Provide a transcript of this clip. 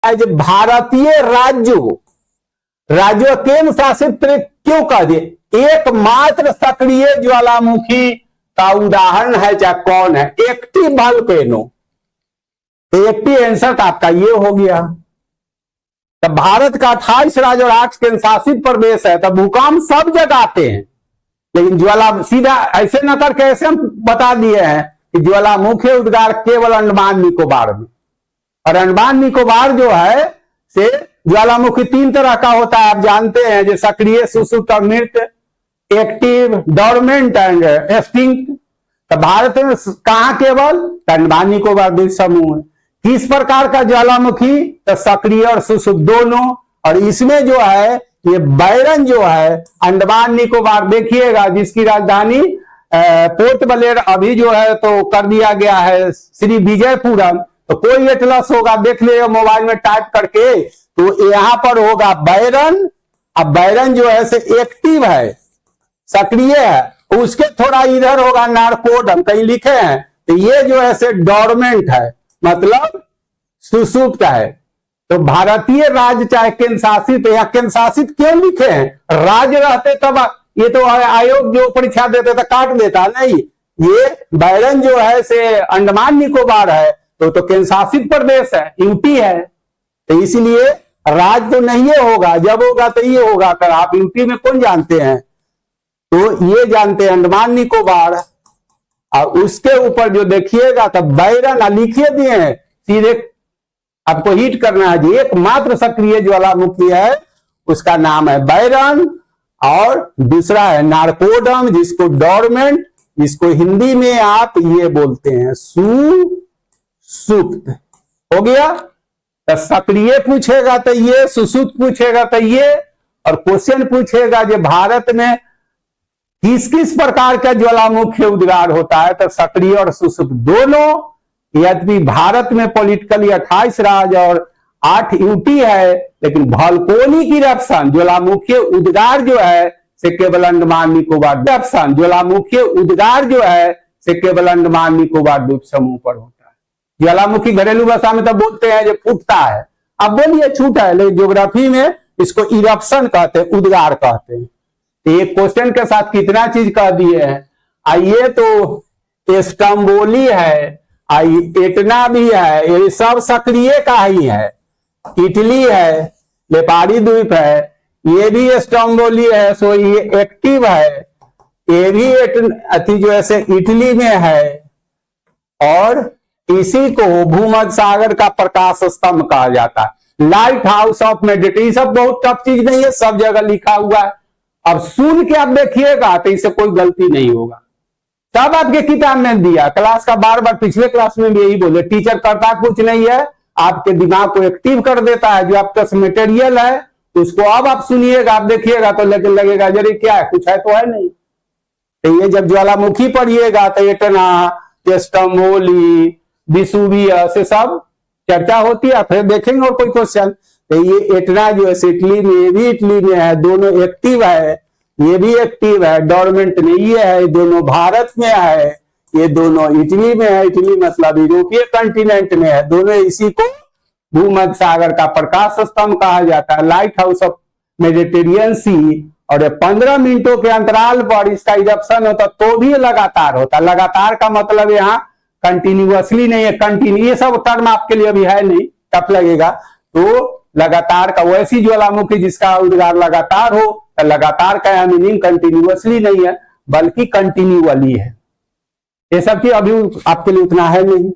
भारतीय राज्यों केंद्र शासित क्यों कह दिए? एकमात्र सक्रिय ज्वालामुखी का उदाहरण है चाहे कौन है? Active volcano. एक्टिव आंसर आपका ये हो गया। तो भारत का 28 राज्य और 8 केंद्र शासित प्रदेश है, तो भूकंप सब जगह आते हैं, लेकिन ज्वाला सीधा ऐसे न करके ऐसे हम बता दिए हैं कि ज्वालामुखी उद्गार केवल अंडमान निकोबार में। और अंडमान निकोबार जो है से ज्वालामुखी 3 तरह का होता है, आप जानते हैं, जो सक्रिय, सुषुप्त और मृत, एक्टिव, डोरमेंट एंड एक्सटिंक्ट। तो भारत में कहां केवल अंडमान निकोबार द्वीप समूह है। किस प्रकार का ज्वालामुखी? तो सक्रिय और सुषुप्त दोनों। और इसमें जो है ये बैरन जो है अंडमान निकोबार, देखिएगा जिसकी राजधानी पोर्ट ब्लेयर अभी जो है तो कर दिया गया है श्री विजयपुरम। तो कोई एटलस होगा, देख लिएगा मोबाइल में टाइप करके, तो यहां पर होगा बैरन। अब बैरन जो है से एक्टिव है, सक्रिय है। उसके थोड़ा इधर होगा नारकोडम, कहीं लिखे हैं, तो ये जो है से डोरमेंट है, मतलब सुषुप्त है। तो भारतीय राज्य चाहे केंद्र शासित, या केंद्र शासित क्यों लिखे हैं? राज्य रहते तब ये तो आयोग जो परीक्षा देते तो काट देता, नहीं। ये बैरन जो है से अंडमान निकोबार है, तो केंद्र शासित प्रदेश है, यूटी है। तो इसलिए राज्य तो नहीं ये होगा, जब होगा तो ये होगा। कर आप यूटी में कौन जानते हैं? तो ये जानते हैं अंडमान निकोबार। और उसके ऊपर जो देखिएगा तो बैरन लिखे दिए हैं, सीधे आपको हिट करना है। जी एकमात्र सक्रिय ज्वालामुखी है, उसका नाम है बैरन, और दूसरा है नारकोडम, जिसको डोरमेंट, जिसको हिंदी में आप ये बोलते हैं सुषुप्त। हो गया। तो सक्रिय पूछेगा तो ये, सुषुप्त पूछेगा तो ये, और क्वेश्चन पूछेगा जो भारत में किस किस प्रकार का ज्वालामुखी उद्गार होता है, तो सक्रिय और सुषुप्त दोनों। यद्यपि भारत में पॉलिटिकली 28 राज्य और 8 यूटी है, लेकिन वोल्केनिक इरप्शन ज्वालामुखी उद्गार जो है से केवल अंडमान निकोबार इरप्शन ज्वालामुखी उद्गार जो है से केवल अंडमान निकोबार द्वीप समूह पर होता है। ज्वालामुखी घरेलू भाषा में तो बोलते हैं जो फूटता है, अब बोलिए छूटा है, लेकिन ज्योग्राफी में इसको इरप्शन कहते हैं, उद्गार कहते हैं। एक क्वेश्चन के साथ कितना चीज कह दिए हैं। आइए तो स्टम्बोली है, एटना भी है, ये सब सक्रिय का ही है। इटली है, लेपारी द्वीप है, ये भी स्टम्बोली है, सो ये एक्टिव है। ये भी अति जो ऐसे इटली में है। और इसी को भूमध्य सागर का प्रकाश स्तंभ कहा जाता है, लाइट हाउस ऑफ मेडिटेशन। सब बहुत टफ चीज नहीं है, सब जगह लिखा हुआ है। अब सुन के आप देखिएगा तो इससे कोई गलती नहीं होगा। तब आपके किताब में दिया, क्लास का बार बार पिछले क्लास में भी यही बोले, टीचर करता कुछ नहीं है, आपके दिमाग को एक्टिव कर देता है। जो आपका मटेरियल है उसको अब आप सुनिएगा, आप देखिएगा तो लगेगा जरे क्या है, कुछ है तो है नहीं। तो ये जब ज्वालामुखी पढ़िएगा तो एटना, स्टम्बोली, वेसुवियस, ये सब चर्चा होती है, फिर देखेंगे और कोई क्वेश्चन। तो ये एटना जो है इटली में, ये भी इटली में है, दोनों एक्टिव है। ये भी एक्टिव है, डोरमेंट नहीं है, दोनों भारत में है, ये दोनों इटली में है। इटली मतलब यूरोपीय कंटिनेंट में है। दोनों इसी को भूमध्य सागर का प्रकाश स्तंभ कहा जाता है, लाइट हाउस ऑफ मेडिटेरियन सी। और 15 मिनटों के अंतराल पर इसका इरप्शन होता तो भी लगातार होता। लगातार का मतलब यहाँ कंटिन्यूअसली नहीं है, कंटिन्यू, ये सब टर्म आपके लिए अभी है नहीं, टफ लगेगा। तो लगातार का वैसी ज्वालामुखी जिसका उद्गार लगातार हो, लगातार का मीनिंग कंटिन्यूअसली नहीं है बल्कि कंटिन्यूअली है। ये सब चीज अभी आपके लिए उतना है नहीं।